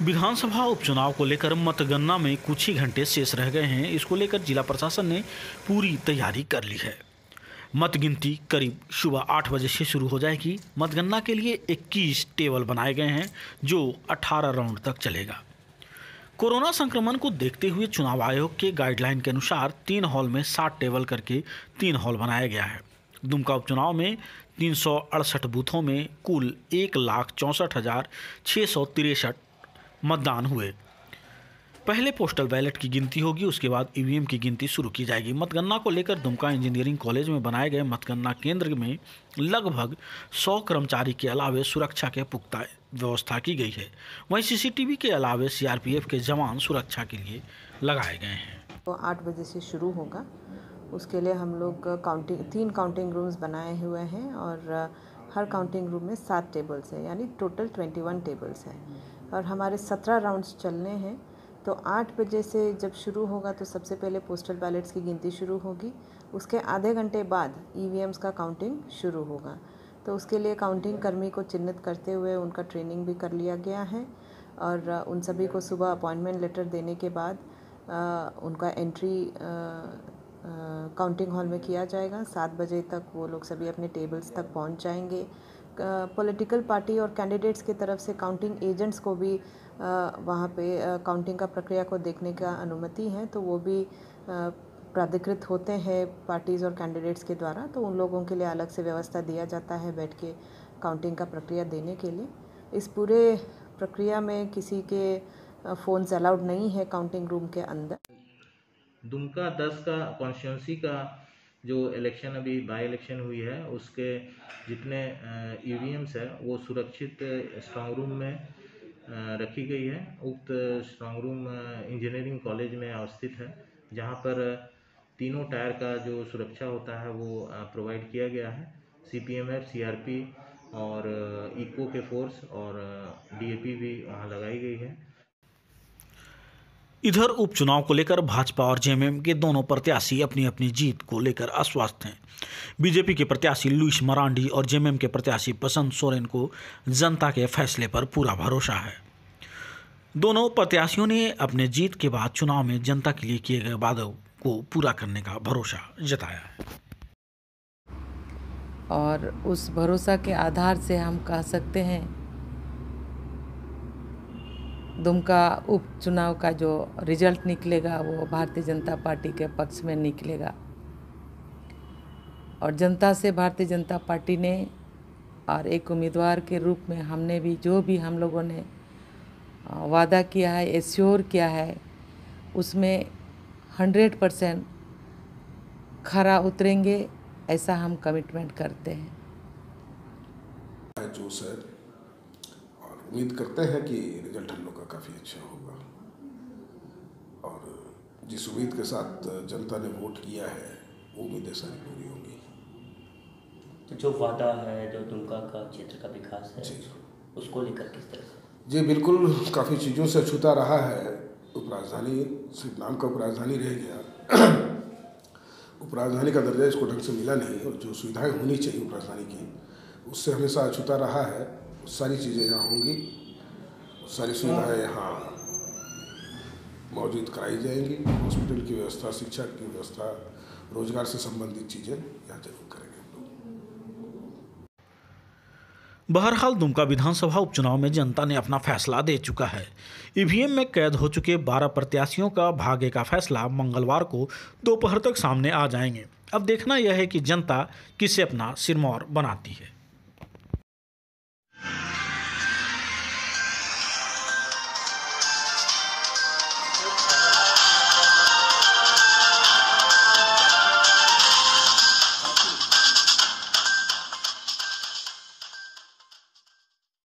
विधानसभा उपचुनाव को लेकर मतगणना में कुछ ही घंटे शेष रह गए हैं। इसको लेकर जिला प्रशासन ने पूरी तैयारी कर ली है। मतगिनती करीब सुबह 8 बजे से शुरू हो जाएगी। मतगणना के लिए 21 टेबल बनाए गए हैं जो 18 राउंड तक चलेगा। कोरोना संक्रमण को देखते हुए चुनाव आयोग के गाइडलाइन के अनुसार 3 हॉल में 60 टेबल करके 3 हॉल बनाया गया है। दुमका उपचुनाव में 368 बूथों में कुल 1,64,663 मतदान हुए। पहले पोस्टल बैलेट की गिनती होगी, उसके बाद ईवीएम की गिनती शुरू की जाएगी। मतगणना को लेकर दुमका इंजीनियरिंग कॉलेज में बनाए गए मतगणना केंद्र में लगभग 100 कर्मचारी के अलावे सुरक्षा के पुख्ता व्यवस्था की गई है। वहीं सीसीटीवी के अलावे सीआरपीएफ के जवान सुरक्षा के लिए लगाए गए हैं। तो 8 बजे से शुरू होगा। उसके लिए हम लोग 3 काउंटिंग रूम्स बनाए हुए हैं और हर काउंटिंग रूम में 7 टेबल्स हैं, यानी टोटल 21 टेबल्स हैं और हमारे 17 राउंड्स चलने हैं। तो 8 बजे से जब शुरू होगा तो सबसे पहले पोस्टल बैलेट्स की गिनती शुरू होगी। उसके आधे घंटे बाद ईवीएम्स का काउंटिंग शुरू होगा। तो उसके लिए काउंटिंग कर्मी को चिन्हित करते हुए उनका ट्रेनिंग भी कर लिया गया है और उन सभी को सुबह अपॉइंटमेंट लेटर देने के बाद उनका एंट्री काउंटिंग हॉल में किया जाएगा। 7 बजे तक वो लोग सभी अपने टेबल्स तक पहुंच जाएंगे। पॉलिटिकल पार्टी और कैंडिडेट्स की तरफ से काउंटिंग एजेंट्स को भी वहाँ पे काउंटिंग का प्रक्रिया को देखने का अनुमति है, तो वो भी प्राधिकृत होते हैं पार्टीज़ और कैंडिडेट्स के द्वारा। तो उन लोगों के लिए अलग से व्यवस्था दिया जाता है बैठ के काउंटिंग का प्रक्रिया देने के लिए। इस पूरे प्रक्रिया में किसी के फ़ोन्स अलाउड नहीं है काउंटिंग रूम के अंदर। दुमका 10 का कॉन्स्टिट्यूंसी का जो इलेक्शन अभी बाई इलेक्शन हुई है उसके जितने ईवीएम्स है वो सुरक्षित स्ट्रांग रूम में रखी गई है। उक्त स्ट्रांग रूम इंजीनियरिंग कॉलेज में अवस्थित है, जहां पर तीनों टायर का जो सुरक्षा होता है वो प्रोवाइड किया गया है। सीपीएमएफ, सीआरपी और इको के फोर्स और डीएपी भी वहाँ लगाई गई है। इधर उपचुनाव को लेकर भाजपा और जेएमएम के दोनों प्रत्याशी अपनी अपनी जीत को लेकर आश्वस्त हैं। बीजेपी के प्रत्याशी लुइस मरांडी और जेएमएम के प्रत्याशी बसंत सोरेन को जनता के फैसले पर पूरा भरोसा है। दोनों प्रत्याशियों ने अपने जीत के बाद चुनाव में जनता के लिए किए गए वादों को पूरा करने का भरोसा जताया है और उस भरोसा के आधार से हम कह सकते हैं दुमका उपचुनाव का जो रिजल्ट निकलेगा वो भारतीय जनता पार्टी के पक्ष में निकलेगा और जनता से भारतीय जनता पार्टी ने और एक उम्मीदवार के रूप में हमने भी जो भी हम लोगों ने वादा किया है, एश्योर किया है, उसमें 100% खरा उतरेंगे, ऐसा हम कमिटमेंट करते हैं। जोश है और उम्मीद करते हैं कि रिजल्ट हम लोग का काफ़ी अच्छा होगा और जिस उम्मीद के साथ जनता ने वोट किया है वो उम्मीदें सारी पूरी होंगी। तो जो वादा है, जो दुमका का क्षेत्र का विकास है, उसको लेकर किस तरह से? जी बिल्कुल, काफ़ी चीज़ों से अछूता रहा है। उपराजधानी सिर्फ नाम का उपराजधानी रह गया। उपराजधानी का दर्जा इसको ढंग से मिला नहीं और जो सुविधाएं होनी चाहिए उपराजधानी की उससे हमेशा अछूता रहा है। सारी चीज़ें यहाँ होंगी, सारी सुविधाएं यहाँ मौजूद कराई जाएंगी। हॉस्पिटल की व्यवस्था, शिक्षा की व्यवस्था, रोजगार से संबंधित चीज़ें यहाँ जरूर करेंगे। बहरहाल दुमका विधानसभा उपचुनाव में जनता ने अपना फैसला दे चुका है। ईवीएम में कैद हो चुके 12 प्रत्याशियों का भाग्य का फैसला मंगलवार को दोपहर तक सामने आ जाएंगे। अब देखना यह है कि जनता किसे अपना सिरमौर बनाती है।